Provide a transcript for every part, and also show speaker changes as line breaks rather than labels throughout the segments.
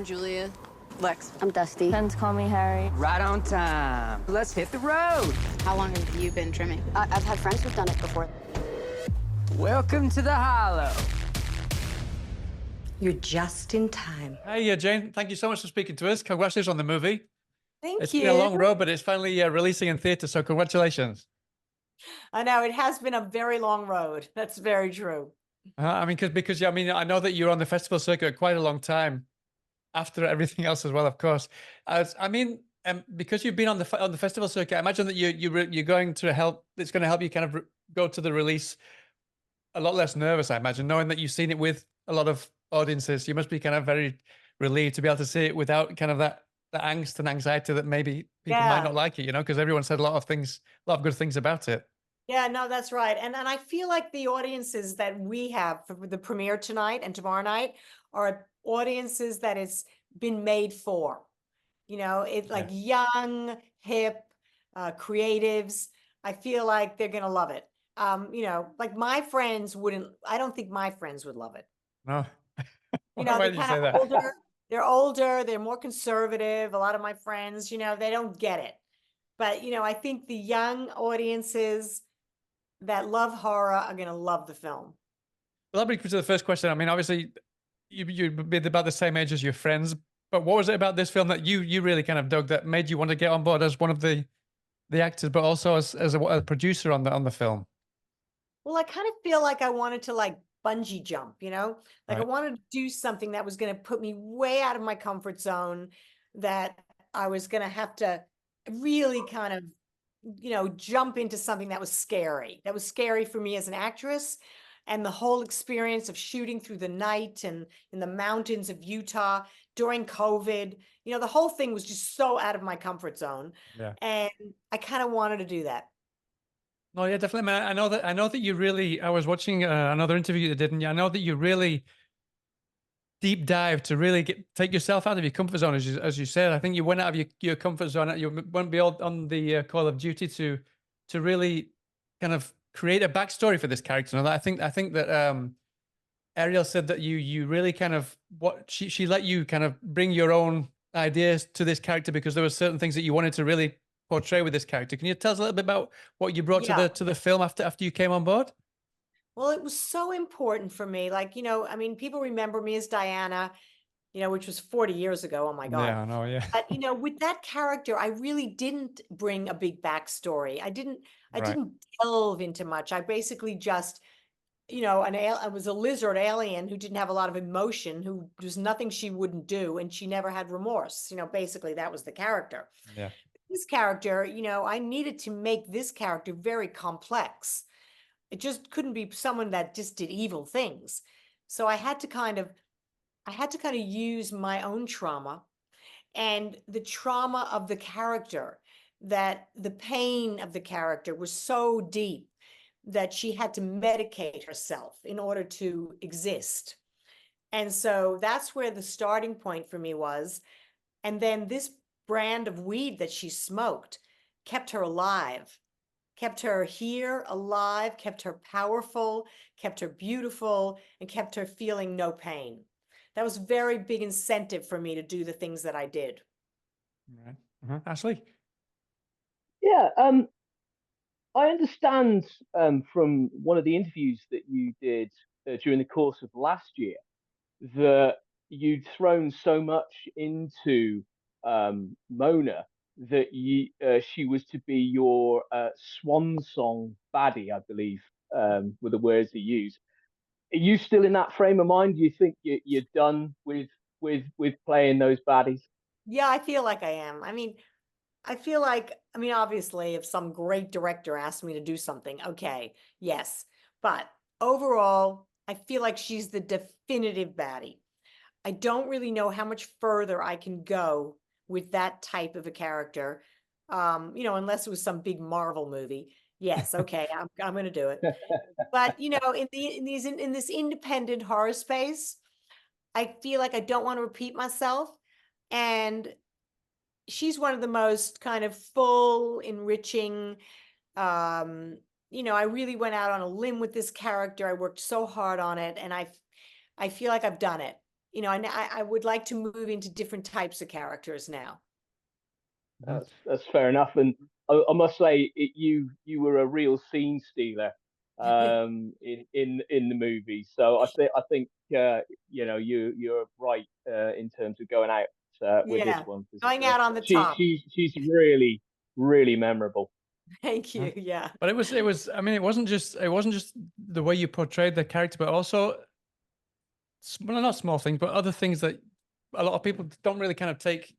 I'm Julia.
Lex.
I'm Dusty.
Friends call me Harry.
Right on time. Let's hit the road.
How long have you been trimming?
I've had friends who've done it before.
Welcome to the Hollow.
You're just in time.
Hey, Jane, thank you so much for speaking to us. Congratulations on the movie.
Thank you.
It's been a long road, but it's finally releasing in theater, so congratulations.
I know, it has been a very long road. That's very true.
I mean, because I mean, I know that you're on the festival circuit quite a long time after everything else as well, of course. Because you've been on the festival circuit, I imagine that you're going to help. It's going to help you kind of go to the release a lot less nervous, I imagine, knowing that you've seen it with a lot of audiences. You must be kind of very relieved to be able to see it without kind of that angst and anxiety that maybe people might not like it, because everyone said a lot of good things about it.
Yeah, no, that's right. And I feel like the audiences that we have for the premiere tonight and tomorrow night are audiences that it's been made for. It's like young, hip, creatives. I feel like they're going to love it. Like my friends I don't think my friends would love it.
No.
They're kind of older. They're older. They're more conservative. A lot of my friends, they don't get it. But, I think the young audiences that love horror are going to love the film.
Well, that brings me to the first question. I mean, obviously, you've been about the same age as your friends, but what was it about this film that you really kind of dug that made you want to get on board as one of the actors, but also as a producer on the film?
Well, I kind of feel like I wanted to bungee jump, I
Right.
wanted to do something that was going to put me way out of my comfort zone, that I was going to have to really kind of, jump into something that was scary for me as an actress. And the whole experience of shooting through the night and in the mountains of Utah during COVID, the whole thing was just so out of my comfort zone.
Yeah.
And I kind of wanted to do that.
No, yeah, definitely, man. I know that you really. I was watching another interview you did, and I know that you really deep dive to really take yourself out of your comfort zone, as you said. I think you went out of your comfort zone. You went beyond on the Call of Duty to really kind of create a backstory for this character. And I think that Ariel said that you really kind of she let you kind of bring your own ideas to this character because there were certain things that you wanted to really portray with this character. Can you tell us a little bit about what you brought to the film after you came on board?
Well, it was so important for me. People remember me as Diana, which was 40 years ago. Oh my God.
Yeah, I know, yeah.
But, with that character, I really didn't bring a big backstory. I didn't delve into much. I basically just, I was a lizard alien who didn't have a lot of emotion, who there's nothing she wouldn't do. And she never had remorse. Basically that was the character.
Yeah.
This character, I needed to make this character very complex. It just couldn't be someone that just did evil things. So I had to kind of use my own trauma and the trauma of the character, that the pain of the character was so deep that she had to medicate herself in order to exist. And so that's where the starting point for me was. And then this brand of weed that she smoked kept her alive. Kept her here, alive, kept her powerful, kept her beautiful, and kept her feeling no pain. That was very big incentive for me to do the things that I did.
Right. Ashley?
Yeah, I understand from one of the interviews that you did during the course of last year that you'd thrown so much into Mona that she was to be your swan song baddie, I believe, were the words they used. Are you still in that frame of mind? Do you think you're done with playing those baddies?
Yeah, I feel like I am. Obviously, if some great director asked me to do something, okay, yes. But overall, I feel like she's the definitive baddie. I don't really know how much further I can go with that type of a character, unless it was some big Marvel movie. Yes, okay, I'm going to do it. But in this independent horror space, I feel like I don't want to repeat myself, and she's one of the most kind of full, enriching. I really went out on a limb with this character. I worked so hard on it, and I feel like I've done it. you know, and I would like to move into different types of characters now.
That's fair enough. And I must say, you were a real scene stealer in the movie. So I think you're right in terms of going out with this
Yeah,
one.
going out on the
She
top.
she's really memorable.
Thank you. Yeah.
But it was. I mean, it wasn't just the way you portrayed the character, but also, well, not small things, but other things that a lot of people don't really kind of take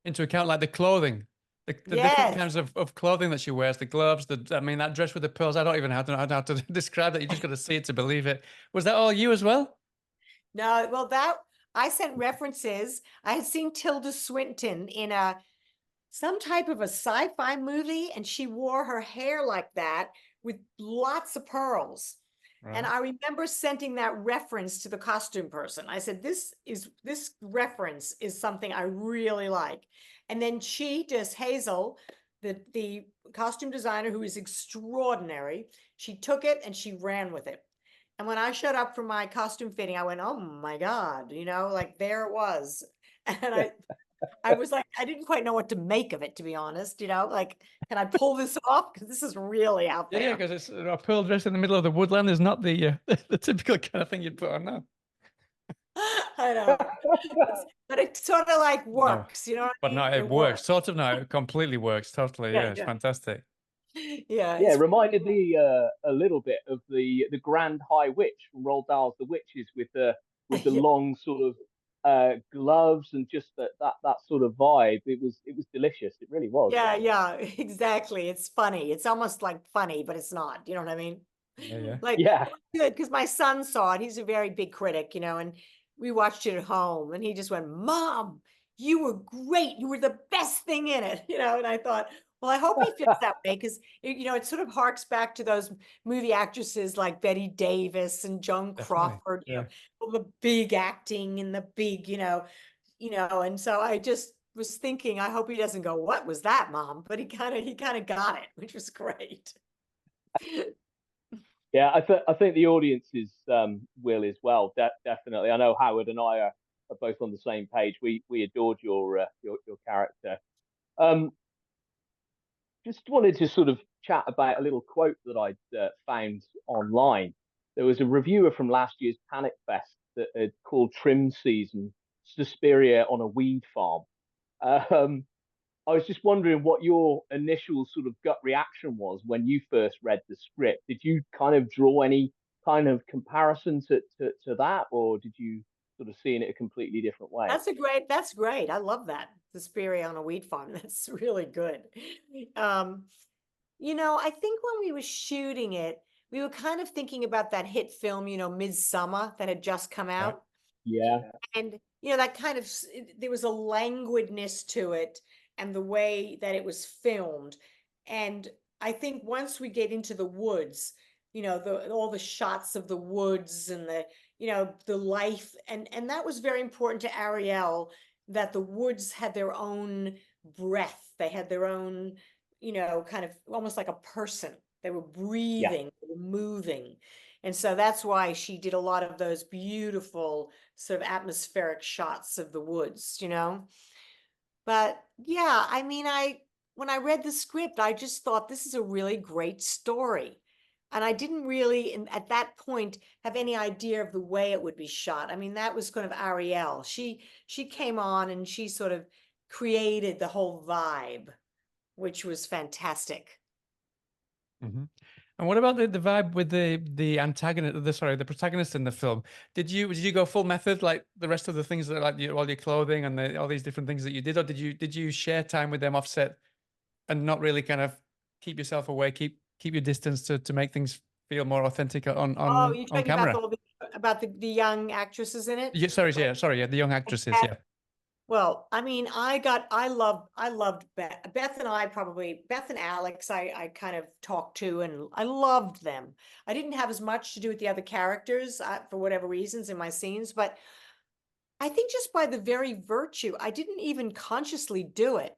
into account, like the clothing, the different
Yes.
kinds of clothing that she wears, the gloves, I mean, that dress with the pearls. I don't even know how to describe that. You just got to see it to believe it. Was that all you as well?
No, well, that I sent references. I had seen Tilda Swinton in some type of a sci-fi movie, and she wore her hair like that with lots of pearls. And I remember sending that reference to the costume person. I said, this reference is something I really like. And then Hazel, the costume designer, who is extraordinary, she took it and she ran with it. And when I showed up for my costume fitting, I went, oh my God, you know, like there it was. And I was like, I didn't quite know what to make of it, to be honest, you know, like, can I pull this off? Because this is really out there.
Yeah, because it's a pearl dress in the middle of the woodland is not the the typical kind of thing you'd put on now.
I know. But it sort of like works, you know what I
But
mean?
no, it works. Sort of now. It completely works. Totally. Yeah, it's fantastic.
Yeah.
Yeah, it reminded me a little bit of the Grand High Witch from Roald Dahl's The Witches with the long sort of gloves and just that sort of vibe. It was delicious. It really was.
Yeah, exactly. It's funny. It's almost like funny, but it's not. You know what I mean?
Yeah.
Like,
Yeah.
good, because my son saw it. He's a very big critic, you know, and we watched it at home, and he just went, "Mom, you were great. You were the best thing in it," you know. And I thought, well, I hope he feels that way, because you know, it sort of harks back to those movie actresses like Betty Davis and Joan
Definitely.
Crawford, you
Yeah.
know, all the big acting and the big, and so I just was thinking, I hope he doesn't go, "What was that, Mom?" But he kind of got it, which was great.
Yeah, I think the audiences will as well. Definitely. I know Howard and I are both on the same page. We adored your character. Um, just wanted to sort of chat about a little quote that I'd found online. There was a reviewer from last year's Panic Fest that had called Trim Season Suspiria on a Weed Farm. Um, I was just wondering what your initial sort of gut reaction was when you first read the script. Did you kind of draw any kind of comparison to that, or did you sort of see it a completely different way?
That's great. I love that. Suspiria on a wheat farm. That's really good. I think when we were shooting it, we were kind of thinking about that hit film, Midsummer, that had just come out.
Yeah.
And, that kind of, there was a languidness to it and the way that it was filmed. And I think once we get into the woods, all the shots of the woods and the life, and that was very important to Ariel, that the woods had their own breath. They had their own, kind of almost like a person. They were breathing, they were moving. And so that's why she did a lot of those beautiful sort of atmospheric shots of the woods, But yeah, I mean, when I read the script, I just thought this is a really great story. And I didn't really, at that point, have any idea of the way it would be shot. I mean, that was kind of Ariel. She came on and she sort of created the whole vibe, which was fantastic.
Mm-hmm. And what about the vibe with the antagonist, the protagonist in the film? Did you go full method like the rest of the things that like all your clothing and all these different things that you did, or did you share time with them offset and not really kind of keep yourself away, keep your distance to make things feel more authentic on
You're
on
talking
camera?
about the young actresses in it?
Yeah, sorry, the young actresses, yeah.
Well, I mean, I loved Beth and Alex, I kind of talked to, and I loved them. I didn't have as much to do with the other characters for whatever reasons in my scenes, but I think just by the very virtue, I didn't even consciously do it,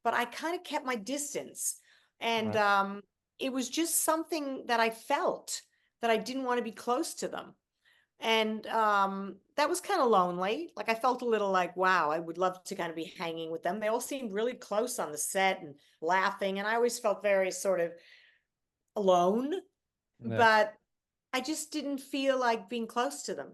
but I kind of kept my distance. And it was just something that I felt, that I didn't want to be close to them. And that was kind of lonely. Like I felt a little like, wow, I would love to kind of be hanging with them. They all seemed really close on the set and laughing, and I always felt very sort of alone,
Yeah.
but I just didn't feel like being close to them.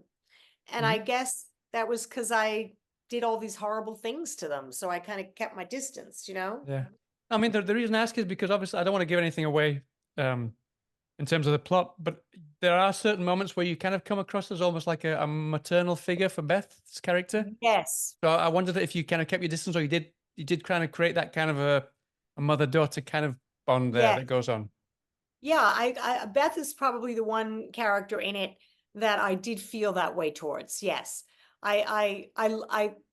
And I guess that was because I did all these horrible things to them. So I kind of kept my distance, you know?
Yeah. I mean, the reason I ask is because obviously I don't want to give anything away in terms of the plot, but there are certain moments where you kind of come across as almost like a maternal figure for Beth's character.
Yes.
So I wondered if you kind of kept your distance, or you did kind of create that kind of a mother-daughter kind of bond there
Yeah.
that goes on.
Yeah, I Beth is probably the one character in it that I did feel that way towards. Yes.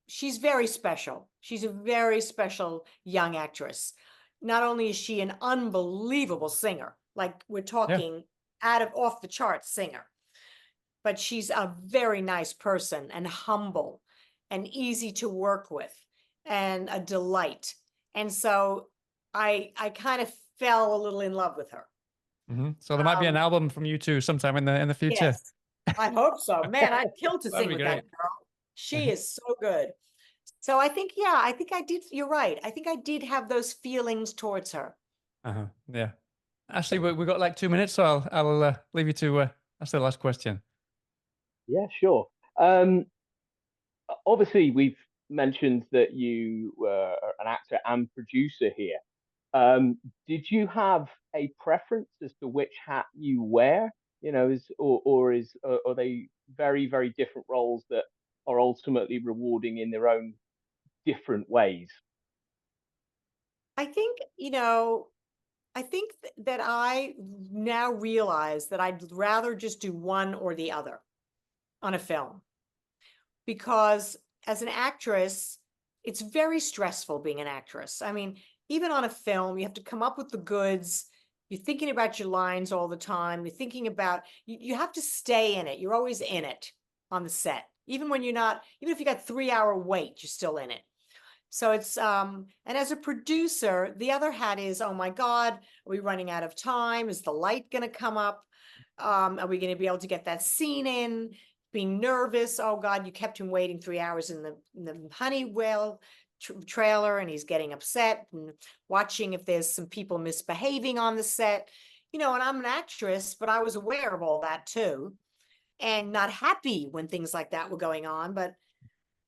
She's very special. She's a very special young actress. Not only is she an unbelievable singer, like we're talking off the charts singer, but she's a very nice person and humble and easy to work with and a delight. And so I kind of fell a little in love with her.
So there might be an album from you two sometime in the future.
Yes, I hope so. Man, I'd kill to
That'd
sing
be
with that
great.
girl. She is so good. So I think I did. You're right. I think I did have those feelings towards her.
Yeah. Ashley, we got like 2 minutes, so I'll leave you to ask the last question.
Yeah, sure. Obviously, we've mentioned that you were an actor and producer here. Did you have a preference as to which hat you wear? You know, are they very, very different roles that are ultimately rewarding in their own different ways?
I think, that I now realize that I'd rather just do one or the other on a film. Because as an actress, it's very stressful being an actress. I mean, even on a film, you have to come up with the goods. You're thinking about your lines all the time. You're thinking about, you have to stay in it. You're always in it on the set. Even when you're not, even if you got 3-hour wait, you're still in it. So it's, and as a producer, the other hat is, oh my God, are we running out of time? Is the light going to come up? Are we going to be able to get that scene in? Being nervous. Oh God, you kept him waiting 3 hours in the Honeywell trailer, and he's getting upset, and watching if there's some people misbehaving on the set, and I'm an actress, but I was aware of all that too, and not happy when things like that were going on. But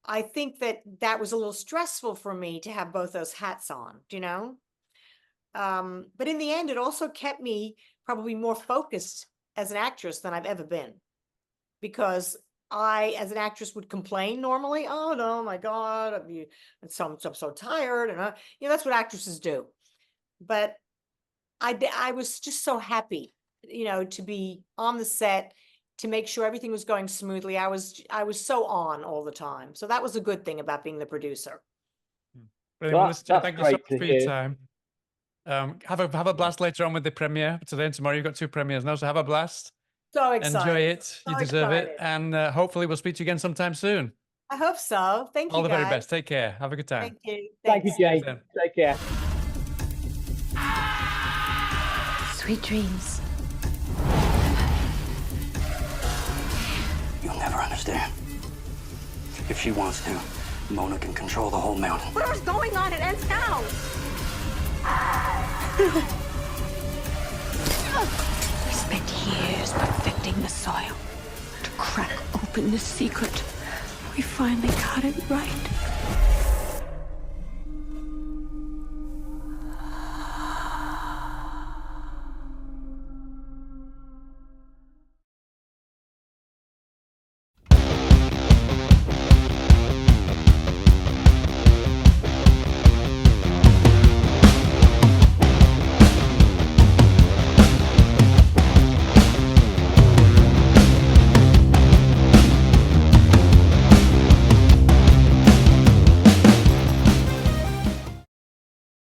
I think that was a little stressful for me to have both those hats on, but in the end, it also kept me probably more focused as an actress than I've ever been. Because I, as an actress, would complain normally. Oh no, my God, I'm so tired, and that's what actresses do. But I was just so happy, to be on the set, to make sure everything was going smoothly. I was so on all the time. So that was a good thing about being the producer.
Brilliant. Well, listen,
That's
thank you so
great
much
to
for your
hear.
time. Have a blast later on with the premiere. Today and tomorrow you've got 2 premieres now, so have a blast.
So excited.
Enjoy it.
So
You deserve it.
excited.
And hopefully we'll speak to you again sometime soon.
I hope so. Thank you,
All the very
guys.
best. Take care. Have a good time.
Thank you.
Thank you,
Thanks.
Jane. Take care.
Sweet dreams.
You'll never understand. If she wants to, Mona can control the whole mountain.
Whatever's going on, it ends now.
We spent years perfecting the soil to crack open the secret. We finally got it right.